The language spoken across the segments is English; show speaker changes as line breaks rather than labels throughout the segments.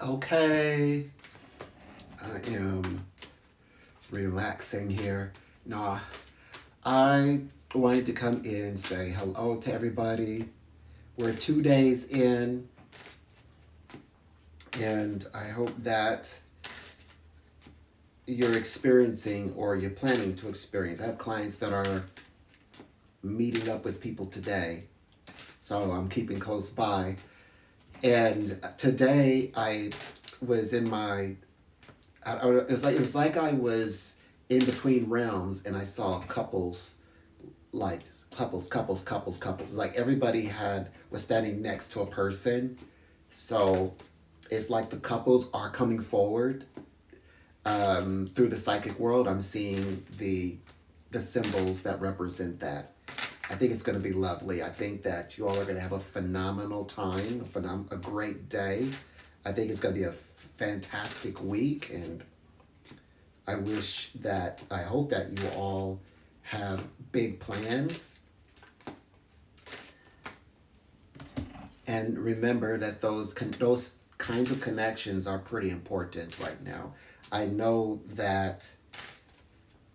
Okay, I am relaxing here. Nah, I wanted to come in and say hello to everybody. We're 2 days in, and I hope that you're experiencing or you're planning to experience. I have clients that are meeting up with people today, so I'm keeping close by. And today I was in my it was like I was in between realms, and I saw couples, like couples. Like everybody had was standing next to a person, so it's like the couples are coming forward. Through the psychic world, I'm seeing the symbols that represent that. I think it's going to be lovely. I think that you all are going to have a phenomenal time, a great day. I think it's going to be a fantastic week, and I hope that you all have big plans. And remember that those kinds of connections are pretty important right now. I know that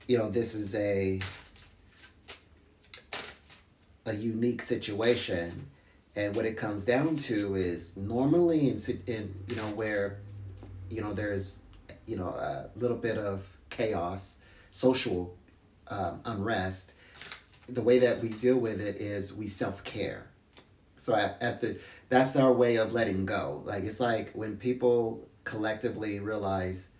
this is a unique situation, and what it comes down to is normally in where there's a little bit of chaos, social unrest. The way that we deal with it is we self-care. So at the that's our way of letting go. Like it's like when people collectively realize,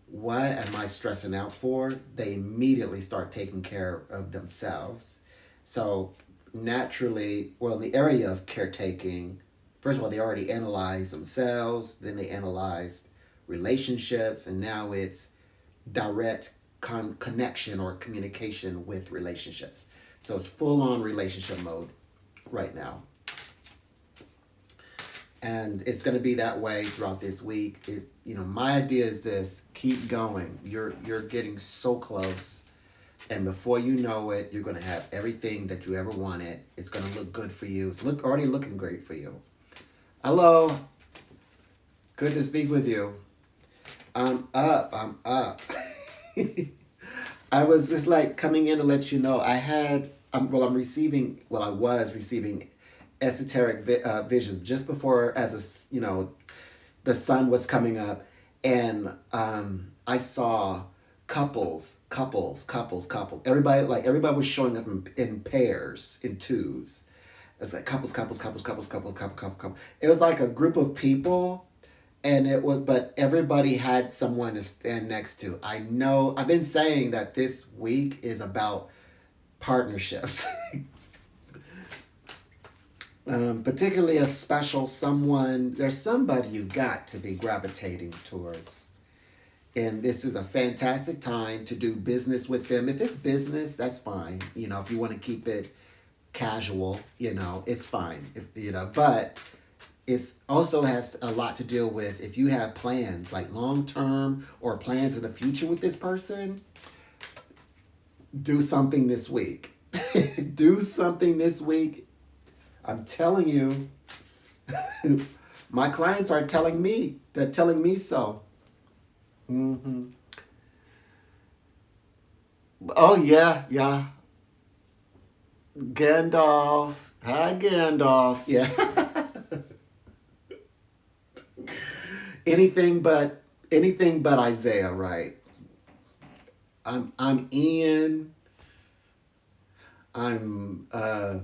what am I stressing out for? They immediately start taking care of themselves. So naturally, well, in the area of caretaking, first of all, they already analyzed themselves, then they analyzed relationships, and now it's direct connection or communication with relationships. So it's full on relationship mode right now. And it's going to be that way throughout this week. My idea is this: keep going. You're getting so close, and before you know it, you're going to have everything that you ever wanted. It's going to look good for you. It's already looking great for you. Hello, good to speak with you. I'm up. I'm up. I was just like coming in to let you know I'm receiving. Well, I was receiving esoteric visions just before, the sun was coming up, and I saw couples. Everybody was showing up in pairs, in twos. It's like couple. It was like a group of people, but everybody had someone to stand next to. I know I've been saying that this week is about partnerships. Particularly a special someone. There's somebody you got to be gravitating towards. And this is a fantastic time to do business with them. If it's business, that's fine. If you want to keep it casual, it's fine. But it's also has a lot to deal with if you have plans like long term or plans in the future with this person. Do something this week. Do something this week. I'm telling you, my clients are telling me. They're telling me so. Hmm. Oh yeah, yeah. Gandalf. Hi, Gandalf. Yeah. anything but Isaiah, right? I'm Ian. I'm uh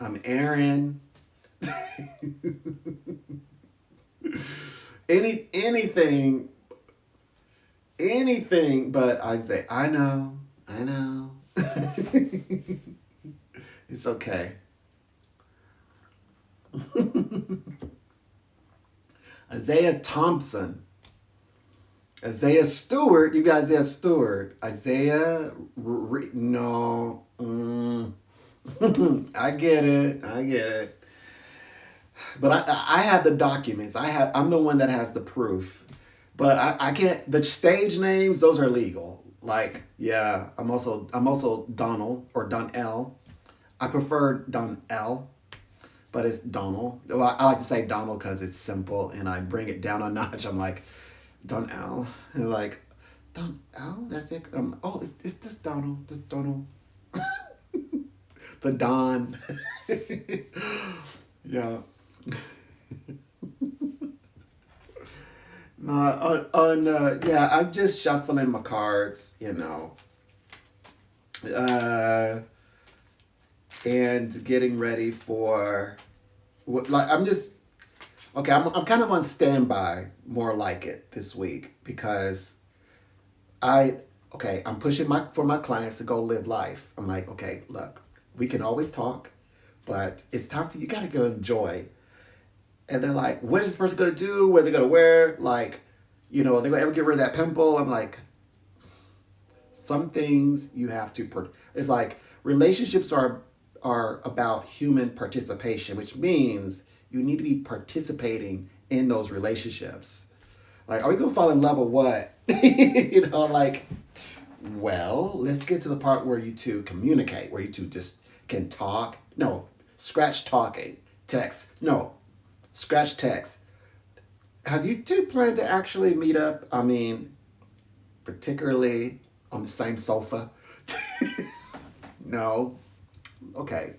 I'm Aaron. Anything, anything but Isaiah. I know. I know. It's okay. Isaiah Thompson. Isaiah Stewart. You got Isaiah Stewart. No. I get it. I get it. But I have the documents. I'm the one that has the proof. But I can't. The stage names, those are legal. Like, yeah, I'm also Donald or Don L. I prefer Don L. but it's Donald. Well, I like to say Donald because it's simple, and I bring it down a notch. I'm like, Don Al, and like, Don Al, that's it. Oh, it's just Donald, just Donald, the Don. Yeah. No, yeah, I'm just shuffling my cards, uh, and getting ready for like I'm just okay. I'm kind of on standby, more like it this week because I I'm pushing my clients to go live life. I'm like, okay, look, we can always talk, but it's time for you got to go enjoy. And they're like, what is this person gonna do? What are they gonna wear? Like, are they gonna ever get rid of that pimple? I'm like, some things you have to. It's like relationships are about human participation, which means you need to be participating in those relationships. Like, are we gonna fall in love or what? Like, well, let's get to the part where you two communicate, where you two just can talk. No, scratch talking. Text. No, scratch text. Have you two planned to actually meet up? I mean, particularly on the same sofa? No. Okay.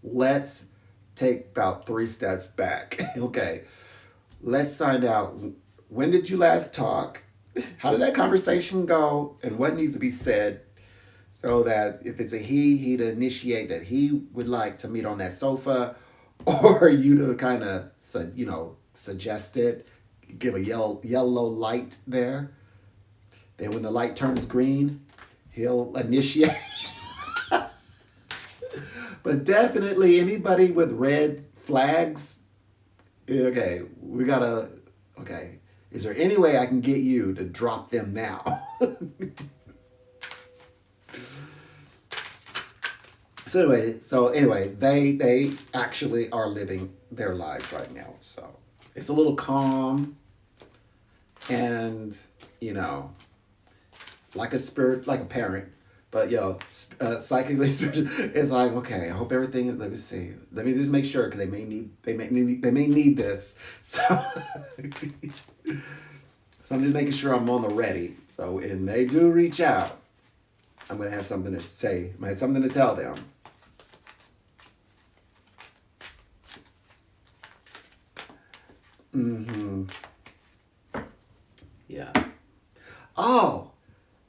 Let's take about 3 steps back. Okay. Let's find out, when did you last talk? How did that conversation go? And what needs to be said so that if it's a he'd initiate that he would like to meet on that sofa, or you to kind of, suggest it, give a yellow light there. Then when the light turns green, he'll initiate. But definitely anybody with red flags, okay, we gotta, okay, is there any way I can get you to drop them now? So anyway, they actually are living their lives right now. So it's a little calm, and you know, like a spirit, like a parent. But psychically, spiritually, it's like, okay. I hope everything. Let me see. Let me just make sure because they may need this. So, so I'm just making sure I'm on the ready. So, and they do reach out, I'm gonna have something to say. I have something to tell them. Mm-hmm. Yeah. Oh.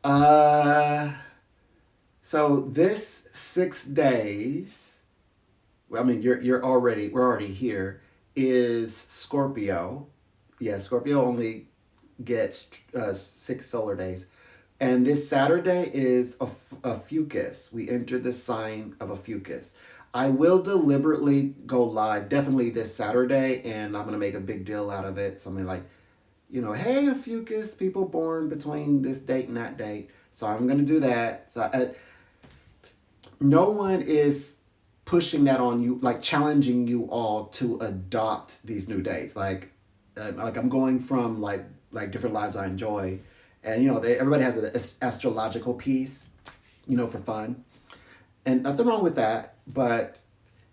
Uh. So this 6 days, I mean, we're already here, is Scorpio. Yeah, Scorpio only gets 6 solar days. And this Saturday is a fucus. We enter the sign of a fucus. I will deliberately go live definitely this Saturday, and I'm going to make a big deal out of it. Something like, hey, a fucus, people born between this date and that date. So I'm going to do that. So no one is pushing that on you, like challenging you all to adopt these new dates. Like I'm going from like different lives I enjoy, and everybody has an astrological piece, for fun, and nothing wrong with that. But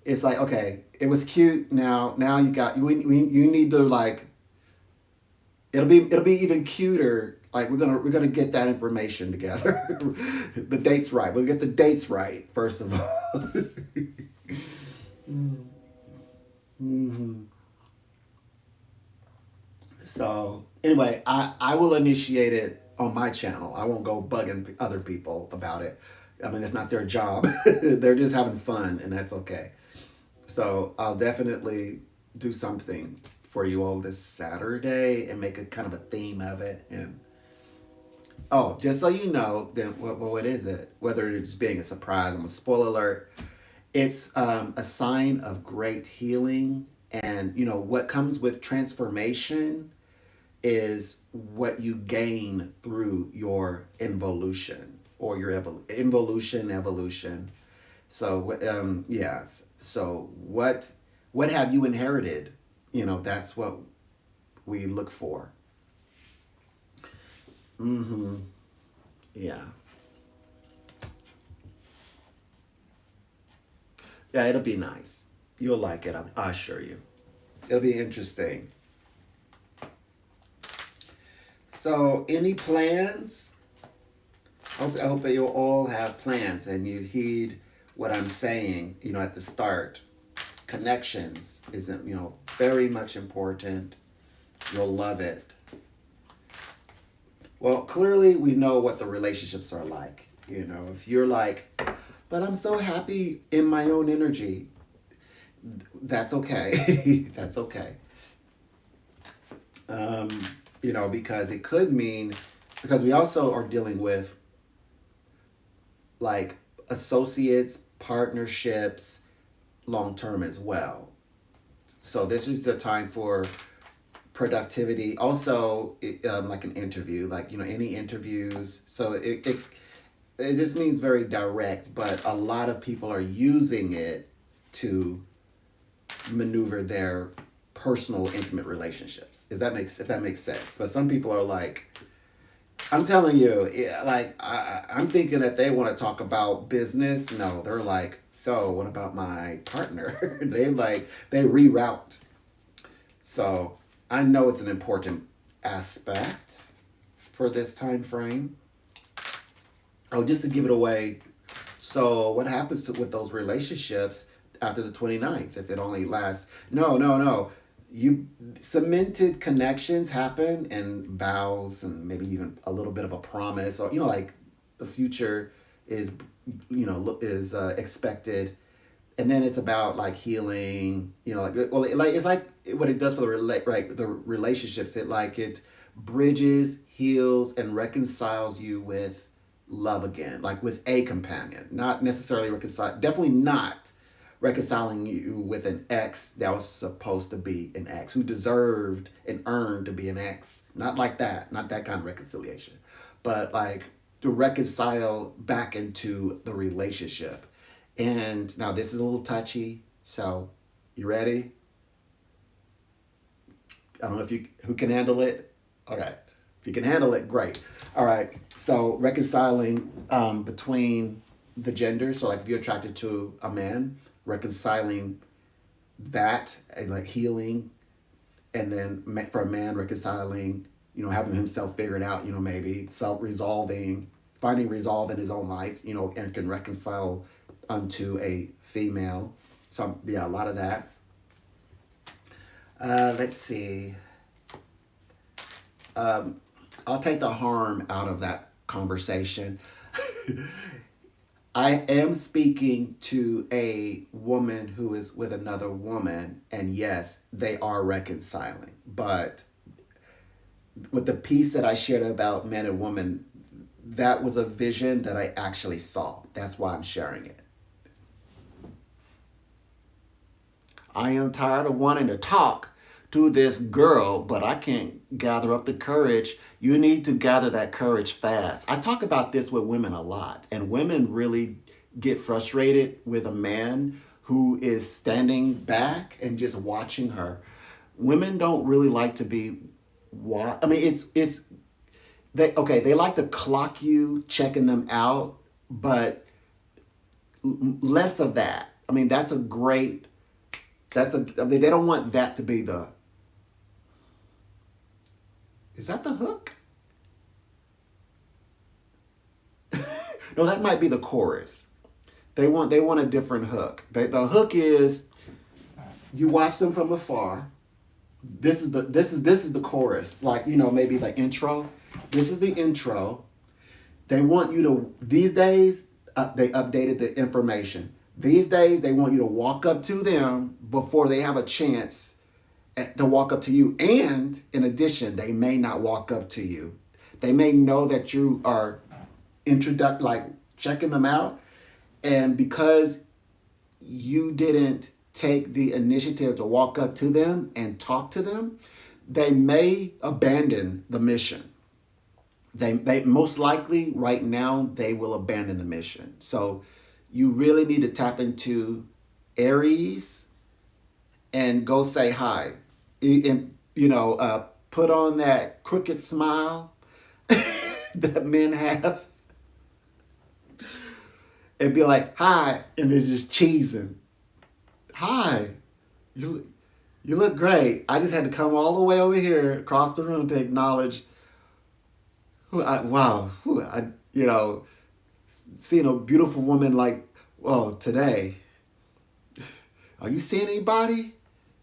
it's like, okay, it was cute. Now you need to like. It'll be even cuter. Like we're gonna get that information together. The dates right. We'll get the dates right first of all. Mm-hmm. So anyway, I will initiate it on my channel. I won't go bugging other people about it. I mean, it's not their job. They're just having fun, and that's okay. So I'll definitely do something for you all this Saturday and make a kind of a theme of it. And oh, just so you know, then what is it? Whether it's being a surprise, I'm a spoiler alert. It's a sign of great healing, and what comes with transformation is what you gain through your involution or your evolution. So yes. So what have you inherited? That's what we look for. Mm-hmm. Yeah. Yeah, it'll be nice. You'll like it, I assure you. It'll be interesting. So, any plans? I hope that you'll all have plans and you heed what I'm saying, at the start. Connections isn't, very much important. You'll love it. Well, clearly we know what the relationships are like. If you're like, but I'm so happy in my own energy, that's okay. That's okay. Um, because it could mean, because we also are dealing with like associates, partnerships, long term as well. So this is the time for productivity. Also, like an interview, like any interviews. So it just means very direct, but a lot of people are using it to maneuver their personal, intimate relationships. If that makes sense? But some people are like, I'm telling you, yeah, like I'm thinking that they want to talk about business. No, they're like, so what about my partner? They reroute. So I know it's an important aspect for this time frame. Oh, just to give it away. So what happens with those relationships after the 29th if it only lasts? No, no, no. You cemented connections happen and vows and maybe even a little bit of a promise or like the future is expected, and then it's about like healing, it's like what it does for the relationships. It bridges, heals, and reconciles you with love again, like with a companion, not necessarily reconcile, definitely not reconciling you with an ex that was supposed to be an ex, who deserved and earned to be an ex. Not like that, not that kind of reconciliation, but like to reconcile back into the relationship. And now this is a little touchy, so you ready? I don't know if you who can handle it. Okay, if you can handle it, great. All right. So reconciling between the genders. So like if you're attracted to a man, reconciling that and like healing, and then for a man reconciling, having himself figured out, maybe self resolving, finding resolve in his own life, and can reconcile unto a female. So yeah, a lot of that. Let's see. I'll take the harm out of that conversation. I am speaking to a woman who is with another woman, and yes, they are reconciling. But with the piece that I shared about men and women, that was a vision that I actually saw. That's why I'm sharing it. I am tired of wanting to talk to this girl, but I can't gather up the courage. You need to gather that courage fast. I talk about this with women a lot, and women really get frustrated with a man who is standing back and just watching her. Women don't really like to be I mean, it's they like to clock you, checking them out, but less of that. I mean, I mean, they don't want that to be the. Is that the hook? No, that might be the chorus. They want a different hook. The hook is you watch them from afar. This is the chorus. Like, maybe the intro. This is the intro. They want you to these days they updated the information. These days they want you to walk up to them before they have a chance to walk up to you. And in addition, they may not walk up to you. They may know that you are like checking them out. And because you didn't take the initiative to walk up to them and talk to them, they may abandon the mission. They most likely right now they will abandon the mission. So you really need to tap into Aries and go say hi. And put on that crooked smile that men have and be like, hi, and it's just cheesing. Hi, you you look great. I just had to come all the way over here across the room to acknowledge who I, seeing a beautiful woman like, well, today. Are you seeing anybody?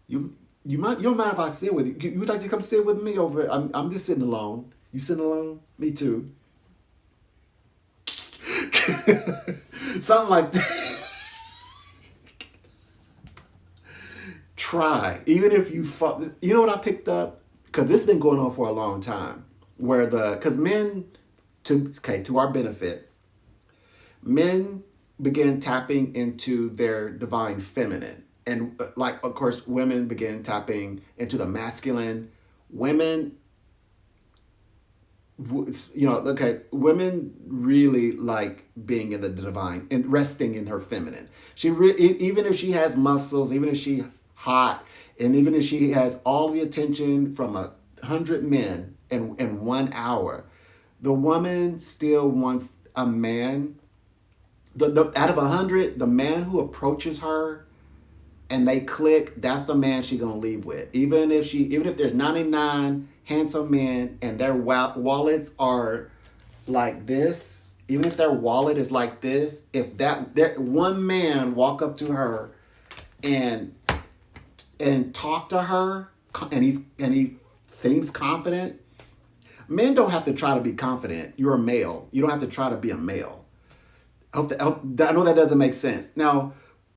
You you don't mind if I sit with you? You would like to come sit with me over? I'm just sitting alone. You sitting alone? Me too. Something like that. Try, even if you fuck. You know what I picked up, because this has been going on for a long time. Where because men, to our benefit, men began tapping into their divine feminine, and like of course women began tapping into the masculine. Women, okay, women really like being in the divine and resting in her feminine. Even if she has muscles, even if she hot, and even if she has all the attention from 100 men in 1 hour, the woman still wants a man. Out of 100, the man who approaches her and they click, that's the man she gonna leave with. Even if there's 99 handsome men and their wallets are like this, even if their wallet is like this, if that one man walk up to her and talk to her, and he seems confident. Men don't have to try to be confident. You're a male. You don't have to try to be a male. I know that doesn't make sense. Now,